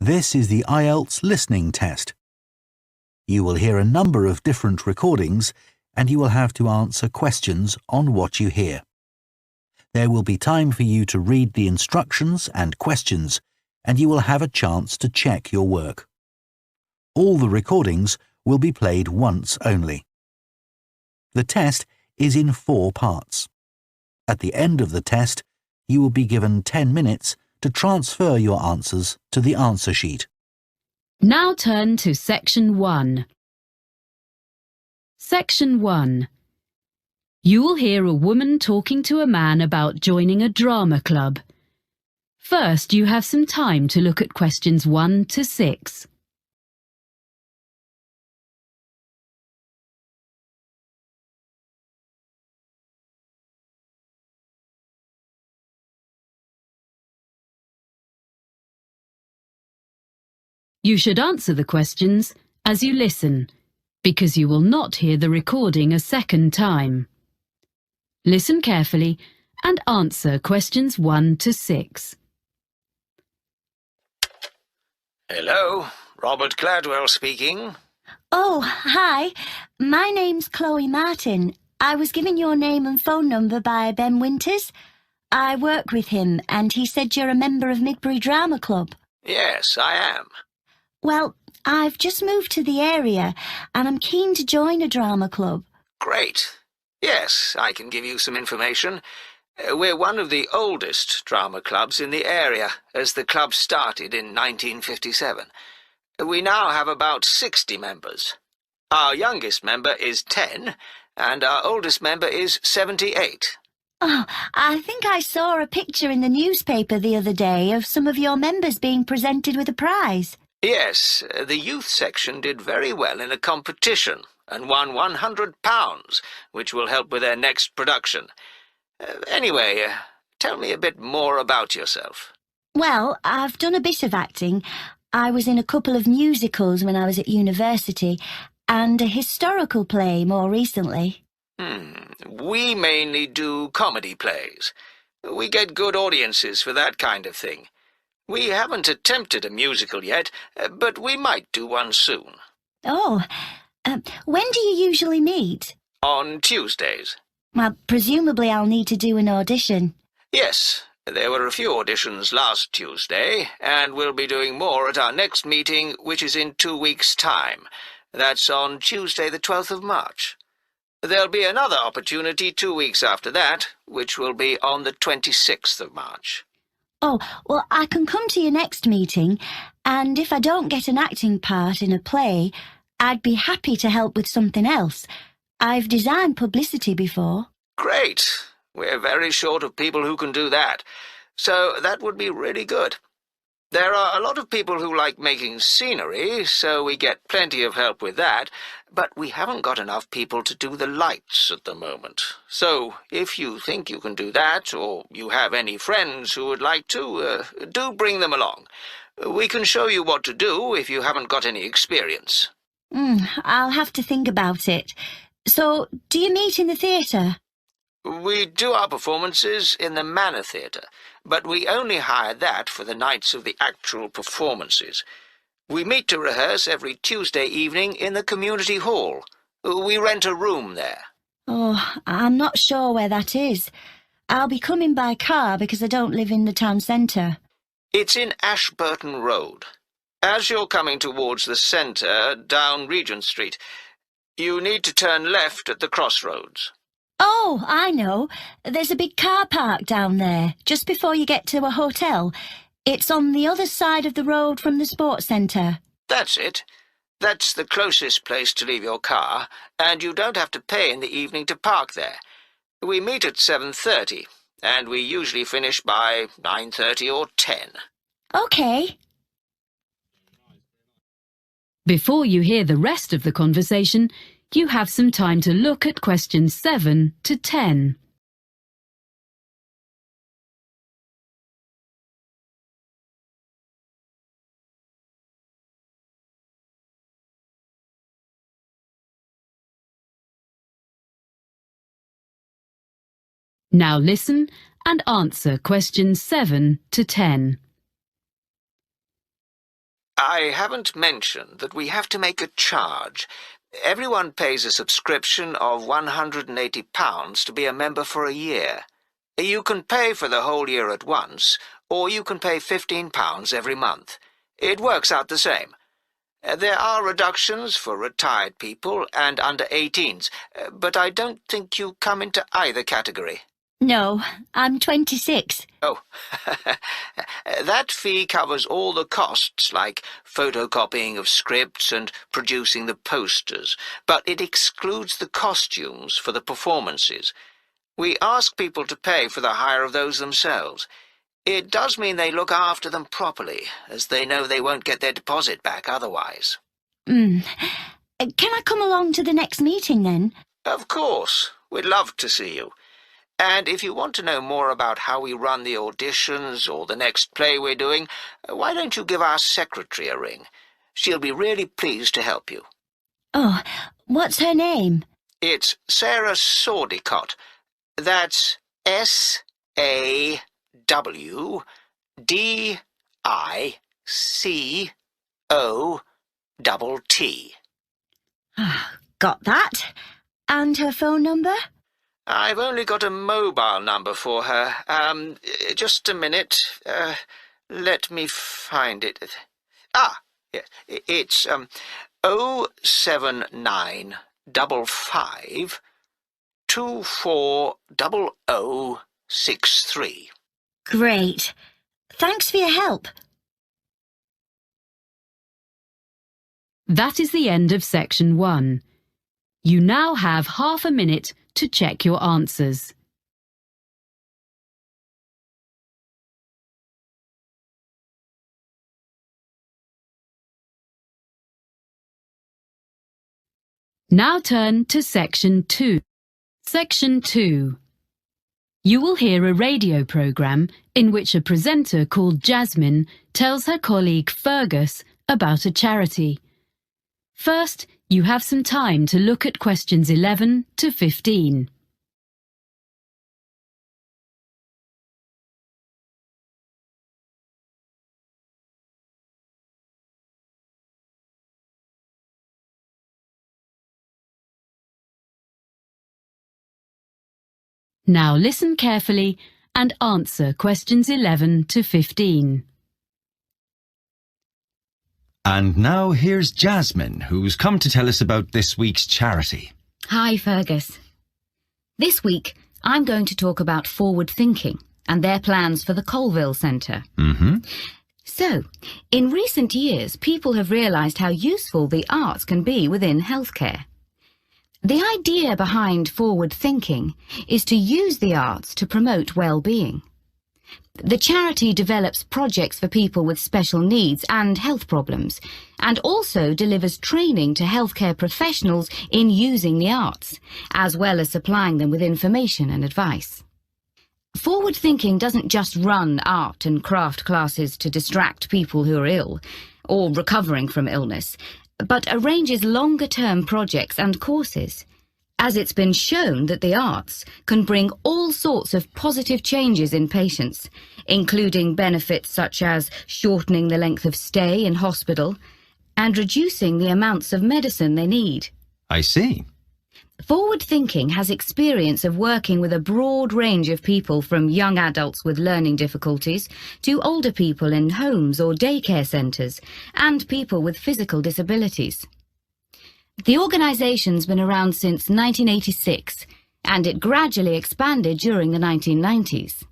This is the Ielts listening test. You will hear a number of different recordings and you will have to answer questions on what you hear. There will be time for you to read the instructions and questions, and you will have a chance to check your work. All the recordings will be played once only. The test is in 4 parts. At the end of the test, you will be given 10 minutes to transfer your answers to the answer sheet. Now turn to Section 1. Section 1. You will hear a woman talking to a man about joining a drama club. First, you have some time to look at questions 1 to 6. You should answer the questions as you listen, because you will not hear the recording a second time. Listen carefully and answer questions 1 to 6. Hello, Robert Gladwell speaking. Oh, hi. My name's Chloe Martin. I was given your name and phone number by Ben Winters. I work with him and he said you're a member of Midbury Drama Club. Yes, I am. Well, I've just moved to the area and I'm keen to join a drama club. Great. Yes, I can give you some information. We're one of the oldest drama clubs in the area, as the club started in 1957. We now have about 60 members. Our youngest member is 10, and our oldest member is 78. Oh, I think I saw a picture in the newspaper the other day of some of your members being presented with a prize. Yes, the youth section did very well in a competition and won £100, which will help with their next production. Anyway, tell me a bit more about yourself. Well, I've done a bit of acting. I was in a couple of musicals when I was at university, and a historical play more recently. We mainly do comedy plays. We get good audiences for that kind of thing. We haven't attempted a musical yet, but we might do one soon. Oh, when do you usually meet? On Tuesdays. Well, presumably I'll need to do an audition. Yes, there were a few auditions last Tuesday, and we'll be doing more at our next meeting, which is in 2 weeks' time. That's on Tuesday the 12th of March. There'll be another opportunity 2 weeks after that, which will be on the 26th of March. Oh, well, I can come to your next meeting, and if I don't get an acting part in a play, I'd be happy to help with something else. I've designed publicity before. Great. We're very short of people who can do that, so that would be really good. There are a lot of people who like making scenery, so we get plenty of help with that, but we haven't got enough people to do the lights at the moment. So, if you think you can do that, or you have any friends who would like to, do bring them along. We can show you what to do if you haven't got any experience. I'll have to think about it. So, do you meet in the theatre? We do our performances in the Manor Theatre, but we only hire that for the nights of the actual performances. We meet to rehearse every Tuesday evening in the community hall. We rent a room there. Oh, I'm not sure where that is. I'll be coming by car because I don't live in the town centre. It's in Ashburton Road. As you're coming towards the centre, down Regent Street, you need to turn left at the crossroads. Oh, I know. There's a big car park down there, just before you get to a hotel. It's on the other side of the road from the sports centre. That's it. That's the closest place to leave your car, and you don't have to pay in the evening to park there. We meet at 7:30, and we usually finish by 9:30 or 10. OK. Before you hear the rest of the conversation, you have some time to look at questions 7 to 10. Now listen and answer questions 7 to 10. I haven't mentioned that we have to make a charge. Everyone pays a subscription of £180 to be a member for a year. You can pay for the whole year at once, or you can pay £15 every month. It works out the same. There are reductions for retired people and under 18s, but I don't think you come into either category. No, I'm 26. Oh, that fee covers all the costs, like photocopying of scripts and producing the posters, but it excludes the costumes for the performances. We ask people to pay for the hire of those themselves. It does mean they look after them properly, as they know they won't get their deposit back otherwise. Can I come along to the next meeting then? Of course. We'd love to see you. And if you want to know more about how we run the auditions or the next play we're doing, why don't you give our secretary a ring? She'll be really pleased to help you. Oh, what's her name? It's Sarah Sordicott. That's SAWDICOTT. Got that. And her phone number? I've only got a mobile number for her. Just a minute. Let me find it. Yes, it's 07955 240063. Great. Thanks for your help. That is the end of section 1. You now have half a minute to check your answers. Now turn to section 2. Section 2. You will hear a radio programme in which a presenter called Jasmine tells her colleague Fergus about a charity. First, you have some time to look at questions 11 to 15. Now listen carefully and answer questions 11 to 15. And now here's Jasmine, who's come to tell us about this week's charity. Hi, Fergus. This week, I'm going to talk about forward thinking and their plans for the Colville Centre. So, in recent years, people have realised how useful the arts can be within healthcare. The idea behind forward thinking is to use the arts to promote well-being. The charity develops projects for people with special needs and health problems, and also delivers training to healthcare professionals in using the arts, as well as supplying them with information and advice. Forward thinking doesn't just run art and craft classes to distract people who are ill, or recovering from illness, but arranges longer-term projects and courses, as it's been shown that the arts can bring all sorts of positive changes in patients, including benefits such as shortening the length of stay in hospital and reducing the amounts of medicine they need. I see. Forward thinking has experience of working with a broad range of people, from young adults with learning difficulties to older people in homes or daycare centres and people with physical disabilities. The organisation's been around since 1986, and it gradually expanded during the 1990s.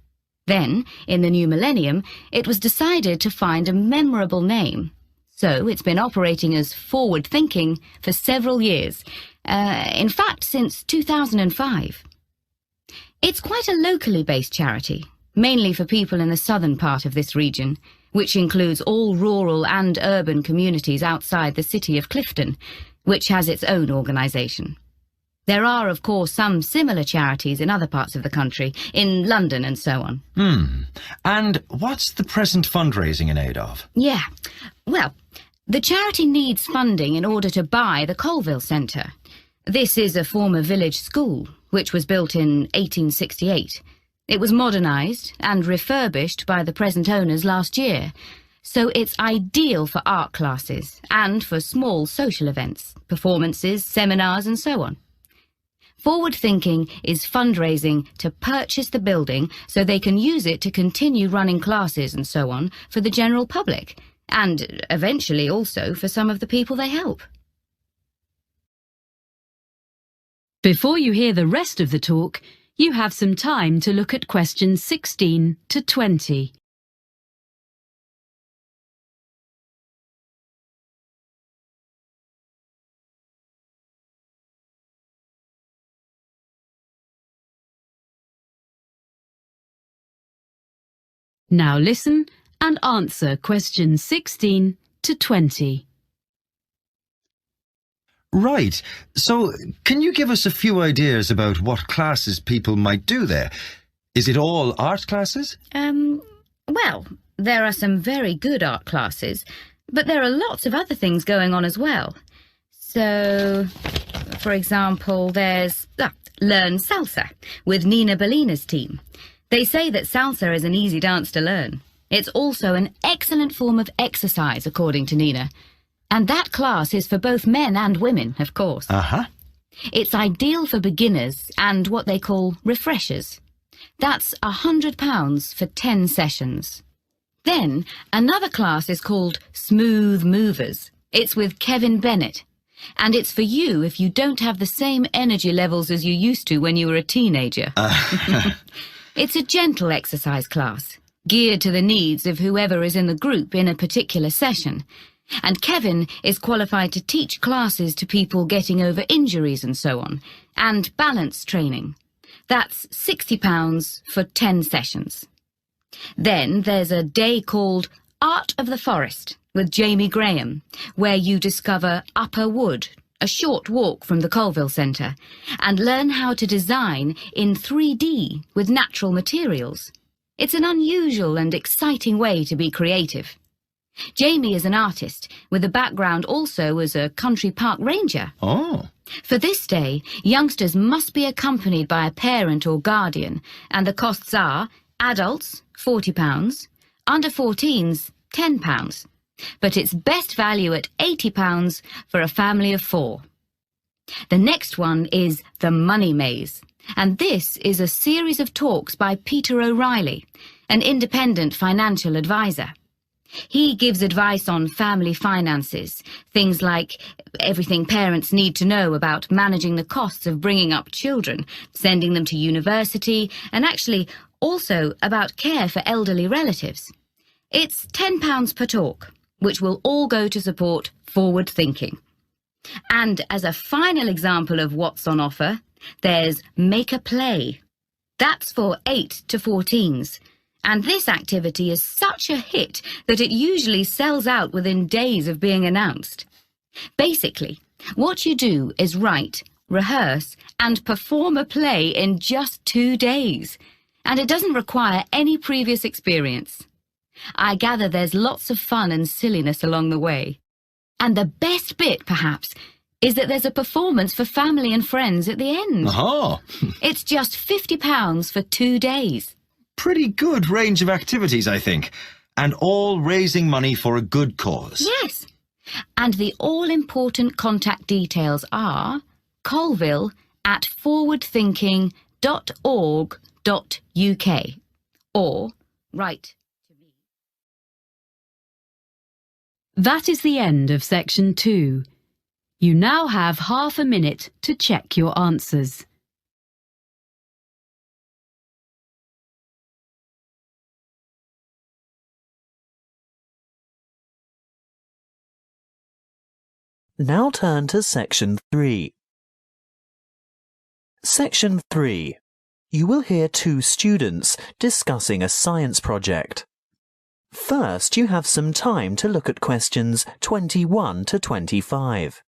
Then, in the new millennium, it was decided to find a memorable name. So it's been operating as Forward Thinking for several years, in fact since 2005. It's quite a locally based charity, mainly for people in the southern part of this region, which includes all rural and urban communities outside the city of Clifton, which has its own organisation. There are, of course, some similar charities in other parts of the country, in London and so on. And what's the present fundraising in aid of? Yeah, well, the charity needs funding in order to buy the Colville Centre. This is a former village school, which was built in 1868. It was modernised and refurbished by the present owners last year, So it's ideal for art classes and for small social events, performances, seminars and so on. Forward Thinking is fundraising to purchase the building so they can use it to continue running classes and so on for the general public, and eventually also for some of the people they help. Before you hear the rest of the talk, you have some time to look at questions 16 to 20. Now listen and answer questions 16 to 20. Right. So, can you give us a few ideas about what classes people might do there? Is it all art classes? Well, there are some very good art classes, but there are lots of other things going on as well. So, for example, there's Learn Salsa with Nina Bellina's team. They say that salsa is an easy dance to learn. It's also an excellent form of exercise, according to Nina. And that class is for both men and women, of course. Uh-huh. It's ideal for beginners and what they call refreshers. That's £100 for 10 sessions. Then another class is called Smooth Movers. It's with Kevin Bennett. And it's for you if you don't have the same energy levels as you used to when you were a teenager. It's a gentle exercise class, geared to the needs of whoever is in the group in a particular session. And Kevin is qualified to teach classes to people getting over injuries and so on, and balance training. That's £60 for 10 sessions. Then there's a day called Art of the Forest with Jamie Graham, where you discover Upper Wood, a short walk from the Colville Centre, and learn how to design in 3D with natural materials. It's an unusual and exciting way to be creative. Jamie is an artist with a background also as a country park ranger. Oh. For this day, youngsters must be accompanied by a parent or guardian, and the costs are adults £40, under 14s £10. But it's best value at £80 for a family of 4. The next one is The Money Maze, and this is a series of talks by Peter O'Reilly, an independent financial advisor. He gives advice on family finances, things like everything parents need to know about managing the costs of bringing up children, sending them to university, and actually also about care for elderly relatives. It's £10 per talk, which will all go to support forward thinking. And as a final example of what's on offer, there's Make a Play. That's for 8 to 14s. And this activity is such a hit that it usually sells out within days of being announced. Basically, what you do is write, rehearse, and perform a play in just 2 days. And it doesn't require any previous experience. I gather there's lots of fun and silliness along the way. And the best bit, perhaps, is that there's a performance for family and friends at the end. Oh. It's just £50 for 2 days. Pretty good range of activities, I think. And all raising money for a good cause. Yes. And the all-important contact details are colville@forwardthinking.org.uk or write to me. That is the end of section 2. You now have half a minute to check your answers. Now turn to Section 3. Section 3. You will hear 2 students discussing a science project. First, you have some time to look at questions 21 to 25.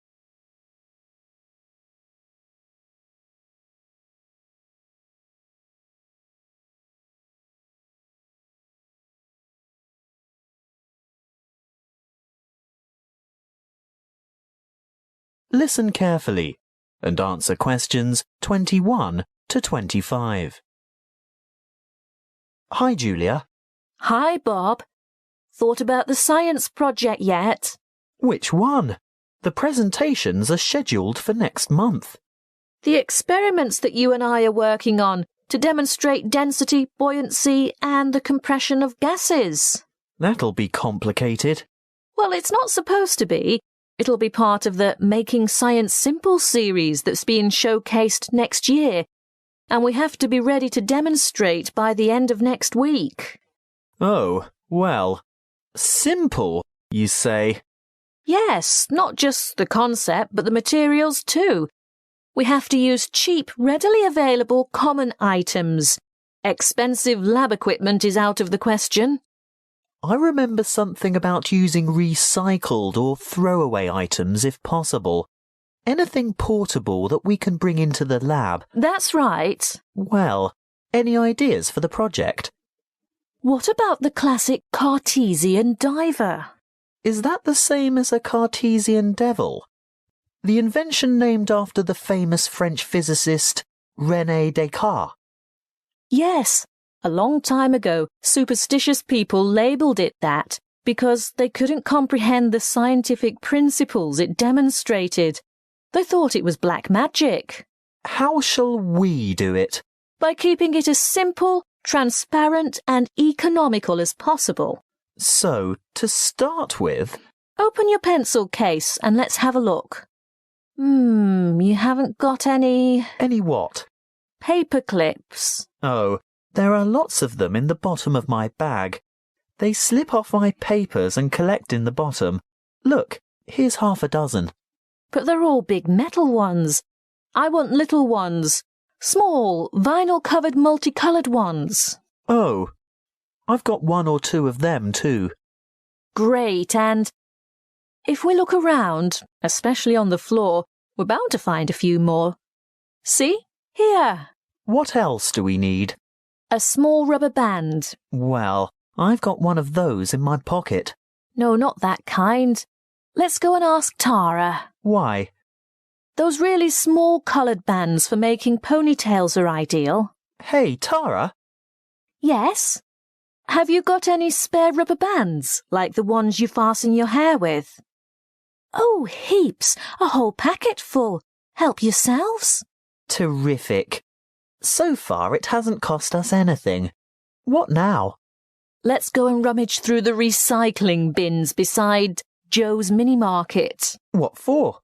Listen carefully and answer questions 21 to 25. Hi, Julia. Hi, Bob. Thought about the science project yet? Which one? The presentations are scheduled for next month. The experiments that you and I are working on to demonstrate density, buoyancy, and the compression of gases. That'll be complicated. Well, it's not supposed to be. It'll be part of the Making Science Simple series that's being showcased next year, and we have to be ready to demonstrate by the end of next week. Oh, well, simple, you say? Yes, not just the concept, but the materials too. We have to use cheap, readily available common items. Expensive lab equipment is out of the question. I remember something about using recycled or throwaway items if possible. Anything portable that we can bring into the lab. That's right. Well, any ideas for the project? What about the classic Cartesian diver? Is that the same as a Cartesian devil? The invention named after the famous French physicist René Descartes. Yes, a long time ago, superstitious people labelled it that because they couldn't comprehend the scientific principles it demonstrated. They thought it was black magic. How shall we do it? By keeping it as simple, transparent and economical as possible. So, to start with... Open your pencil case and let's have a look. You haven't got any... Any what? Paper clips. Oh, there are lots of them in the bottom of my bag. They slip off my papers and collect in the bottom. Look, here's half a dozen. But they're all big metal ones. I want little ones. Small, vinyl-covered multicoloured ones. Oh, I've got one or two of them too. Great, and if we look around, especially on the floor, we're bound to find a few more. See? Here. What else do we need? A small rubber band. Well, I've got one of those in my pocket. No, not that kind. Let's go and ask Tara. Why? Those really small coloured bands for making ponytails are ideal. Hey, Tara? Yes? Have you got any spare rubber bands, like the ones you fasten your hair with? Oh, heaps. A whole packet full. Help yourselves. Terrific. So far it hasn't cost us anything. What now? Let's go and rummage through the recycling bins beside Joe's mini market. What for?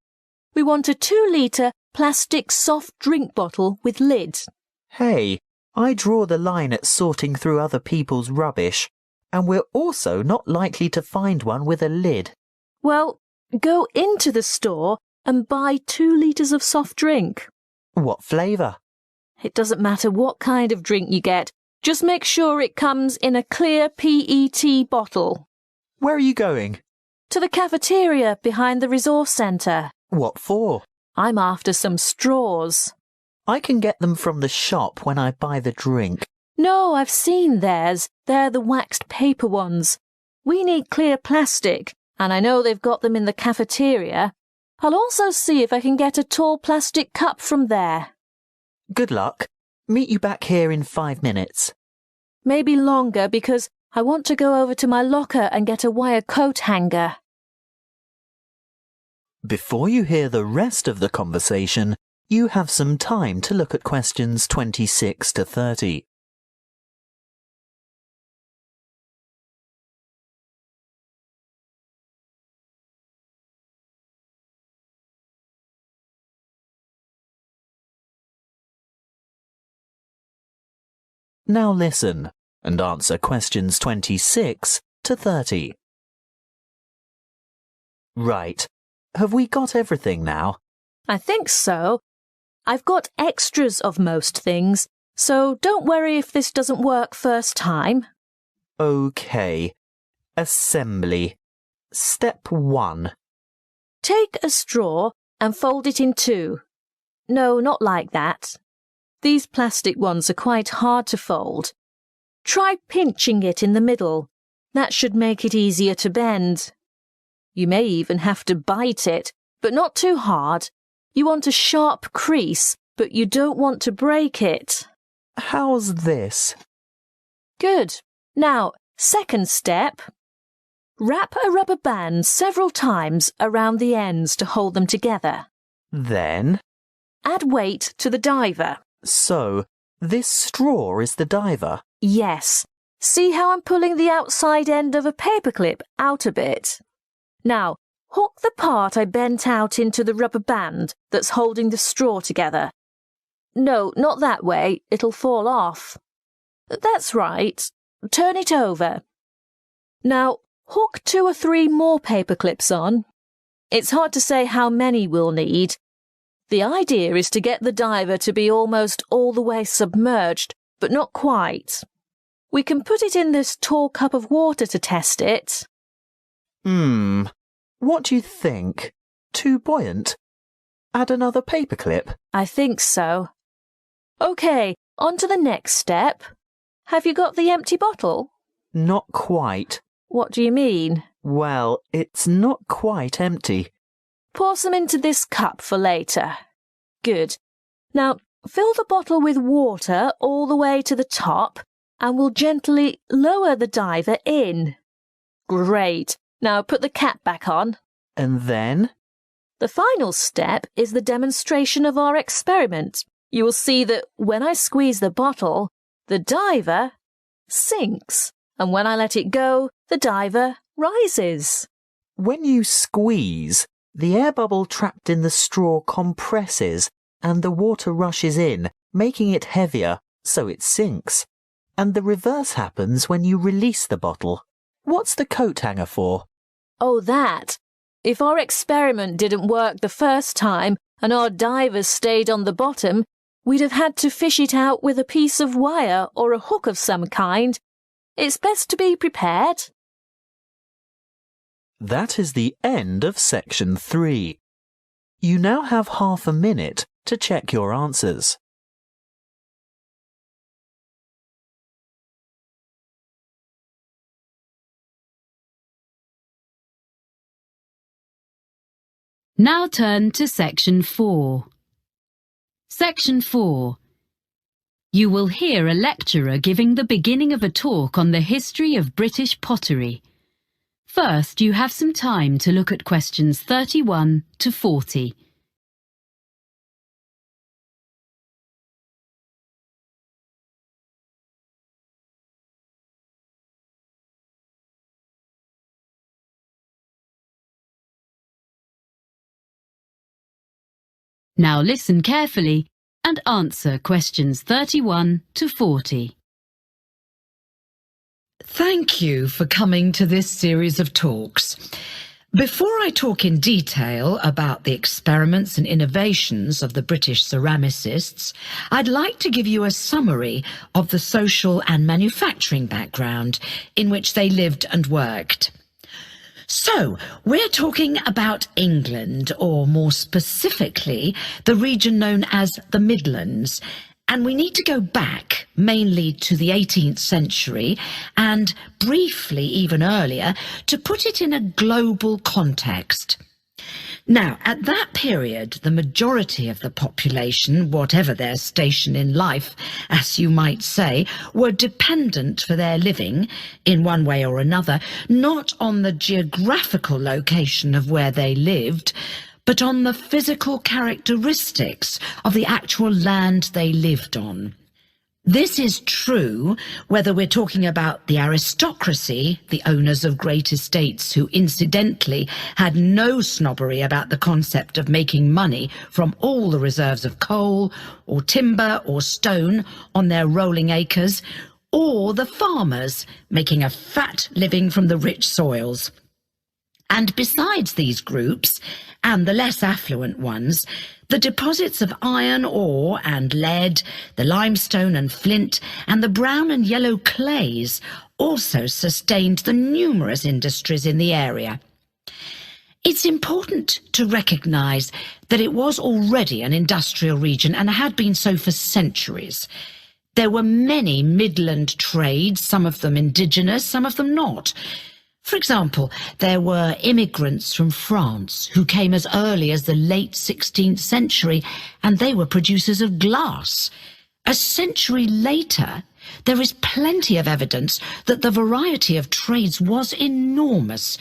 We want a 2-litre plastic soft drink bottle with lid. Hey, I draw the line at sorting through other people's rubbish, and we're also not likely to find one with a lid. Well, go into the store and buy 2 litres of soft drink. What flavour? It doesn't matter what kind of drink you get. Just make sure it comes in a clear PET bottle. Where are you going? To the cafeteria behind the resource centre. What for? I'm after some straws. I can get them from the shop when I buy the drink. No, I've seen theirs. They're the waxed paper ones. We need clear plastic, and I know they've got them in the cafeteria. I'll also see if I can get a tall plastic cup from there. Good luck. Meet you back here in 5 minutes. Maybe longer because I want to go over to my locker and get a wire coat hanger. Before you hear the rest of the conversation, you have some time to look at questions 26 to 30. Now listen and answer questions 26 to 30. Right. Have we got everything now? I think so. I've got extras of most things, so don't worry if this doesn't work first time. OK. Assembly. Step 1. Take a straw and fold it in 2. No, not like that. These plastic ones are quite hard to fold. Try pinching it in the middle. That should make it easier to bend. You may even have to bite it, but not too hard. You want a sharp crease, but you don't want to break it. How's this? Good. Now, second step. Wrap a rubber band several times around the ends to hold them together. Then, Add weight to the diver. so, this straw is the diver. Yes. See how I'm pulling the outside end of a paperclip out a bit? Now, hook the part I bent out into the rubber band that's holding the straw together. No, not that way. It'll fall off. That's right. Turn it over. Now, hook 2 or 3 more paper clips on. It's hard to say how many we'll need. The idea is to get the diver to be almost all the way submerged, but not quite. We can put it in this tall cup of water to test it. What do you think? Too buoyant? Add another paperclip. I think so. OK, on to the next step. Have you got the empty bottle? Not quite. What do you mean? Well, it's not quite empty. Pour some into this cup for later. Good. Now, fill the bottle with water all the way to the top, and we'll gently lower the diver in. Great. Now put the cap back on. And then? The final step is the demonstration of our experiment. You will see that when I squeeze the bottle, the diver sinks, and when I let it go, the diver rises. When you squeeze, the air bubble trapped in the straw compresses and the water rushes in, making it heavier, so it sinks. And the reverse happens when you release the bottle. What's the coat hanger for? Oh, that. If our experiment didn't work the first time and our divers stayed on the bottom, we'd have had to fish it out with a piece of wire or a hook of some kind. It's best to be prepared. That is the end of section 3. You now have half a minute to check your answers. Now turn to Section 4. Section 4. You will hear a lecturer giving the beginning of a talk on the history of British pottery. First, you have some time to look at questions 31 to 40. Now listen carefully and answer questions 31 to 40. Thank you for coming to this series of talks. Before I talk in detail about the experiments and innovations of the British ceramicists, I'd like to give you a summary of the social and manufacturing background in which they lived and worked. So, we're talking about England, or more specifically, the region known as the Midlands, and we need to go back mainly to the 18th century and briefly even earlier to put it in a global context. Now, at that period, the majority of the population, whatever their station in life, as you might say, were dependent for their living, in one way or another, not on the geographical location of where they lived, but on the physical characteristics of the actual land they lived on. This is true whether we're talking about the aristocracy, the owners of great estates who incidentally had no snobbery about the concept of making money from all the reserves of coal or timber or stone on their rolling acres, or the farmers making a fat living from the rich soils. And besides these groups, and the less affluent ones, the deposits of iron ore and lead, the limestone and flint, and the brown and yellow clays also sustained the numerous industries in the area. It's important to recognise that it was already an industrial region and had been so for centuries. There were many Midland trades, some of them indigenous, some of them not. For example, there were immigrants from France who came as early as the late 16th century, and they were producers of glass. A century later, There is plenty of evidence that the variety of trades was enormous.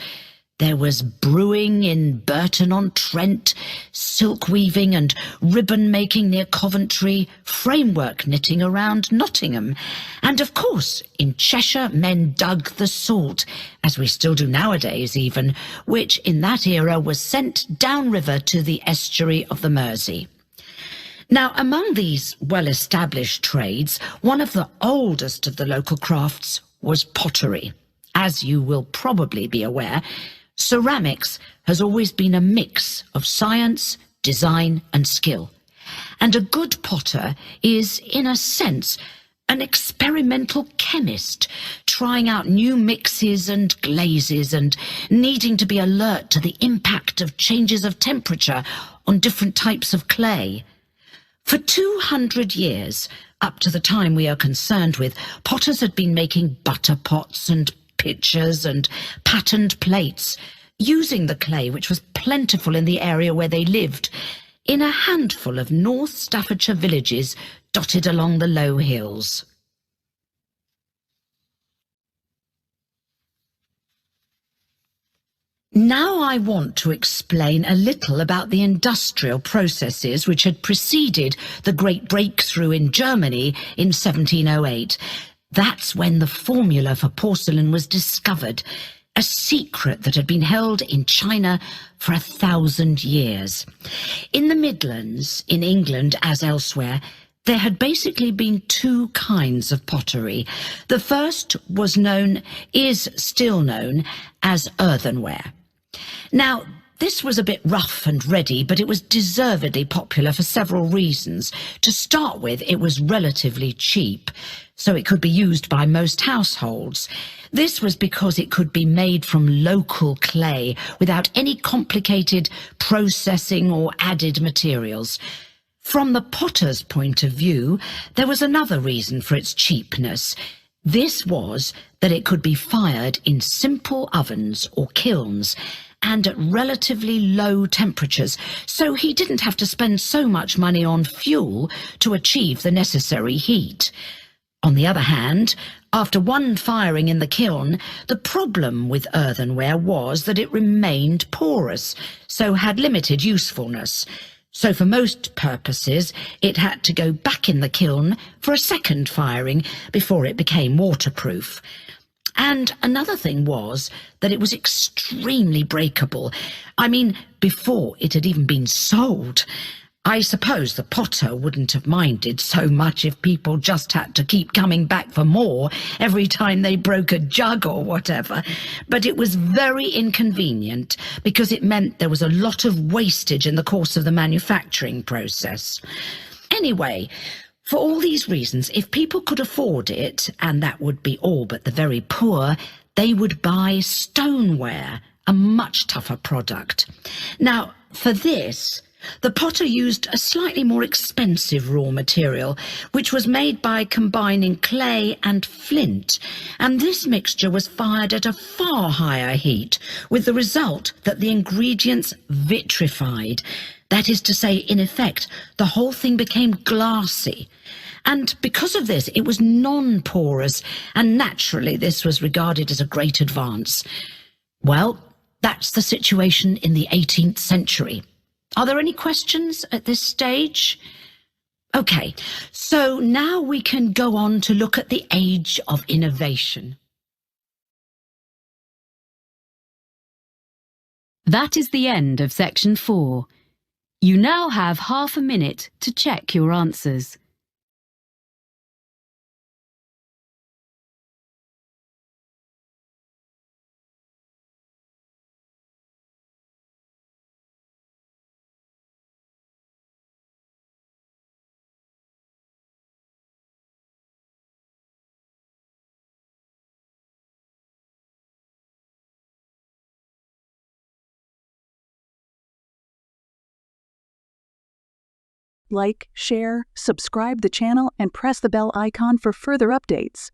There was brewing in Burton-on-Trent, silk weaving and ribbon making near Coventry, framework knitting around Nottingham, and of course in Cheshire men dug the salt, as we still do nowadays even, which in that era was sent downriver to the estuary of the Mersey. Now, among these well-established trades, one of the oldest of the local crafts was pottery. As you will probably be aware, ceramics has always been a mix of science, design and skill. And a good potter is, in a sense, an experimental chemist, trying out new mixes and glazes and needing to be alert to the impact of changes of temperature on different types of clay. For 200 years, up to the time we are concerned with, potters had been making butter pots and pitchers and patterned plates, using the clay which was plentiful in the area where they lived, in a handful of North Staffordshire villages dotted along the low hills. Now I want to explain a little about the industrial processes which had preceded the great breakthrough in Germany in 1708. That's when the formula for porcelain was discovered, a secret that had been held in China for 1,000 years. In the Midlands, in England as elsewhere, there had basically been two kinds of pottery. The first is still known as earthenware. Now, this was a bit rough and ready, but it was deservedly popular for several reasons. To start with, it was relatively cheap, so it could be used by most households. This was because it could be made from local clay without any complicated processing or added materials. From the potter's point of view, there was another reason for its cheapness. This was that it could be fired in simple ovens or kilns, and at relatively low temperatures, so he didn't have to spend so much money on fuel to achieve the necessary heat. On the other hand, after one firing in the kiln, the problem with earthenware was that it remained porous, so had limited usefulness. So for most purposes, it had to go back in the kiln for a second firing before it became waterproof. And another thing was that it was extremely breakable. I mean, before it had even been sold. I suppose the potter wouldn't have minded so much if people just had to keep coming back for more every time they broke a jug or whatever. But it was very inconvenient because it meant there was a lot of wastage in the course of the manufacturing process. Anyway, for all these reasons, if people could afford it, and that would be all but the very poor, they would buy stoneware, a much tougher product. Now, for this, the potter used a slightly more expensive raw material, which was made by combining clay and flint, and this mixture was fired at a far higher heat, with the result that the ingredients vitrified. That is to say, in effect, the whole thing became glassy. And because of this, it was non-porous, and naturally this was regarded as a great advance. Well, that's the situation in the 18th century. Are there any questions at this stage? Okay, so now we can go on to look at the age of innovation. That is the end of section 4. You now have half a minute to check your answers. Like, share, subscribe the channel, and press the bell icon for further updates.